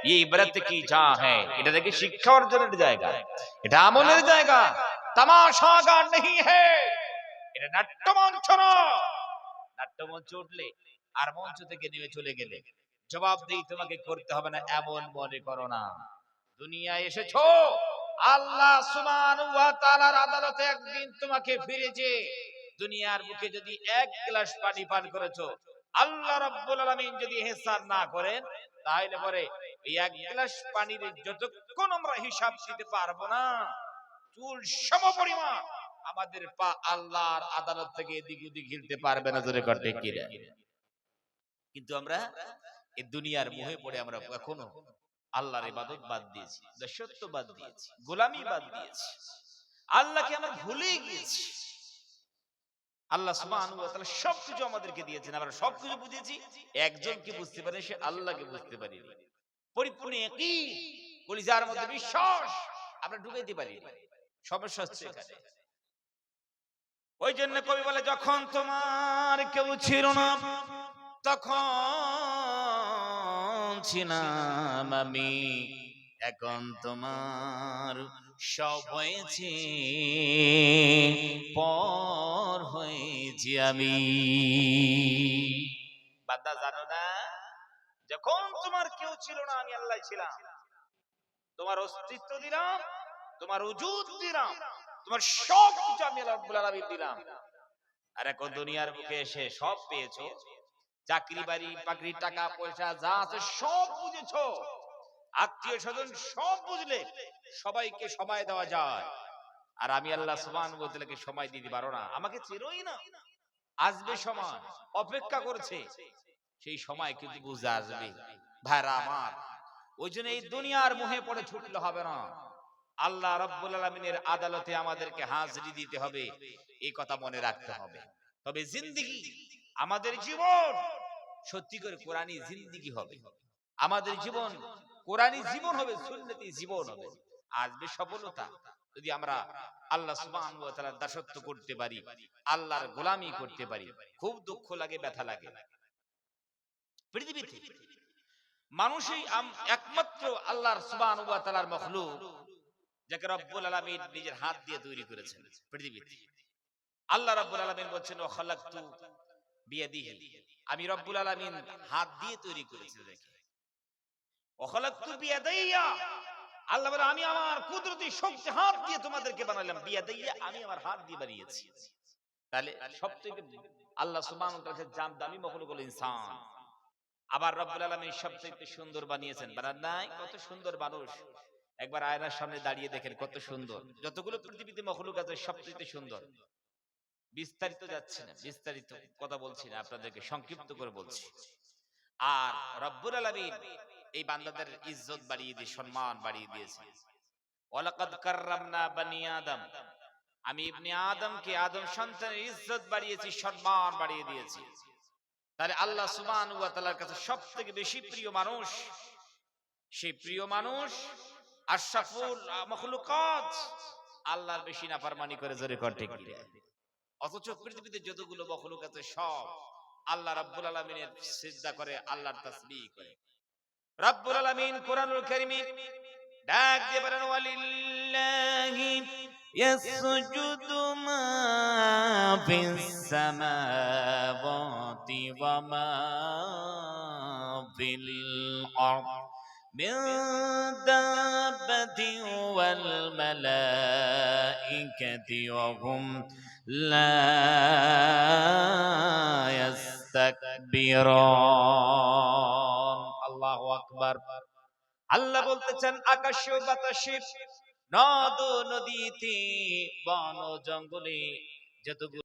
ये इबरत की जा है, এটা দেখে শিক্ষা অর্জনের জায়গা, এটা আমলের জায়গা, তামাশাগার नहीं है, এটা নাট্যমঞ্চ না। নাট্যমঞ্চ উঠলে আর মঞ্চ থেকে নেমে চলে গেলে জবাবদেহি তোমাকে করতে হবে না এমন মনে করো না। দুনিয়ায় এসেছো আল্লাহ সুবহানাহু ওয়া তাআলার আদালতে একদিন তোমাকে ফিরে যে দুনিয়ার বুকে যদি এক গ্লাস পানি পান করেছো, আল্লাহ রাব্বুল আলামিন যদি হিসাব না করেন তাহলে পরে এই এক গ্লাস পানির যতক্ষণ আমরা হিসাব দিতে পারবো না, চুল সমপরিমাণ আমাদের পা আল্লাহর আদালত থেকে এদিক ওদিক হিলতে পারবে না। জোরে করতে কি রে? কিন্তু আমরা এই দুনিয়ার মোহে পড়ে আমরা এখনো আল্লাহর ইবাদত বাদ দিয়েছি, দাসত্ব বাদ দিয়েছি, গোলামি বাদ দিয়েছি, আল্লাহকে আমরা ভুলে গিয়েছি। আল্লাহ সুবহানাহু ওয়া তাআলা সবকিছু আমাদেরকে দিয়েছেন, আমরা সবকিছু বুঝেছি, একজনকে বুঝতে পারে সে আল্লাহকে বুঝতে পারিনি। পরিপূর্ণ ইয়াকিন, কলিজার মধ্যে বিশ্বাস আমরা ঢুকাইতে পারি। সমস্যা হচ্ছে এখানে। ওই জন্য কবি বলে যখন তোমার কেউ ছিল না তখন ছিলাম আমি, এখন তোমার সব হয়েছে পর হয়েছি আমি। বান্দা জানো না, যখন তোমার কেউ ছিল না আমি আল্লাহ ছিলাম, তোমার অস্তিত্ব দিলাম, তোমার ওজুদ দিলাম, তোমার সব কিছু আমি রব্বুল আলামিন দিলাম। আর এখন দুনিয়ার বুকে এসে সব পেয়েছো, চাকরি বাড়ি পাকড়ি টাকা পয়সা যা আছে সব বুঝেছো, আত্মীয় স্বজন সব বুঝলে, সবাইকে সময় দেওয়া যায়, আর আমি আল্লাহ সুবহানাহু ওয়া তাআলাকে সময় দিতে পারো না। আমাকে চেনোই না, আসবে সময় অপেক্ষা করছে, সেই সময় কিন্তু বুঝে আসবে ভাইরা আমার। ওই জন্য এই দুনিয়ার মোহে পড়ে ছুটলে হবে না, আল্লাহ রাব্বুল আলামিনের আদালতে আমাদেরকে হাজিরি দিতে হবে, এই কথা মনে রাখতে হবে। তবে জিন্দেগি, আমাদের জীবন সত্যি করে কোরআনী জিন্দেগি হবে, আমাদের জীবন কোরআনী জীবন হবে, সুন্নতি জীবন হবে। আসবে সফলতা যদি আমরা আল্লাহ সুবহানাহু ওয়া তাআলার দাসত্ব করতে পারি, আল্লাহর গোলামি করতে পারি। খুব দুঃখ লাগে, ব্যথা লাগে, পৃথিবীতে মানুষই একমাত্র আল্লাহর সুবহানাহু ওয়া তাআলার মাখলুক যাকে রব্বুল আলামিন নিজের হাত দিয়ে তৈরি করেছেন। পৃথিবীতে আল্লাহ রব্বুল আলামিন বলেছেন ওয়া খালাকতু বিয়াদিহি, আমি রব্বুল আলামিন হাত দিয়ে তৈরি করেছি। দেখে ওয়া খালাকতু বিয়াদাইয়া, আল্লাহ বলে আমি আমার কুদরতি শক্তি হাত দিয়ে তোমাদেরকে বানালাম। বিয়াদাইয়া, আমি আমার হাত দিয়ে বানিয়েছি। তাহলে সবথেকে আল্লাহ সুবহানাহু ওয়া তাআলার দামি মাখলুক হলো ইনসান। আবার রব্বুল আলামিন সবচেয়ে সুন্দর বানিয়েছেন, বানান নাই? কত সুন্দর মানুষ, একবার আয়নার সামনে দাঁড়িয়ে দেখেন কত সুন্দর। যতগুলো পৃথিবীতে মাখলুক আছে সবচেয়ে সুন্দর। বিস্তারিত যাচ্ছে না, বিস্তারিত কথা বলছি না, আপনাদেরকে সংক্ষিপ্ত করে বলছি। আর রব্বুল আলামিন এই বান্দাদের ইজ্জত বাড়িয়ে দিয়ে সম্মান বাড়িয়ে দিয়েছেন। ওয়ালাকাদ কাররামনা বানি আদম, আমি ইবনে আদমকে, আদম সন্তানের ইজ্জত বাড়িয়েছি, সম্মান বাড়িয়ে দিয়েছি। তাহলে আল্লাহ সুবহানাহু ওয়া তাআলার কাছে সবথেকে বেশি প্রিয় মানুষ, সেই প্রিয় মানুষ আশরাফুল মাখলুকাত, আল্লাহর বেশি নাফরমানি করে। জোরে কর ঠিক কি? অথচ পৃথিবীতে যতগুলো মাখলুক আছে সব আল্লাহ রাব্বুল আলামিনের সিজদা করে, আল্লাহর তাসবিহ করে। রাব্বুল আলামিন কোরআনুল কারীমে ডাক দিয়ে বলেন ওয়ালিল্লাহি ইয়াসজুদু মা ফিস সামাওয়াতি ওয়া মা ফিল আরদ মিন দাব্বাতিন ওয়াল মালাইকাতি ওয়া হুম লা ইস্তাকবিরুন। আল্লাহু আকবার। আল্লাহ বলতেছেন আকাশে ও বাতাসে, নদ নদীতে, বন জঙ্গলে যতগুলো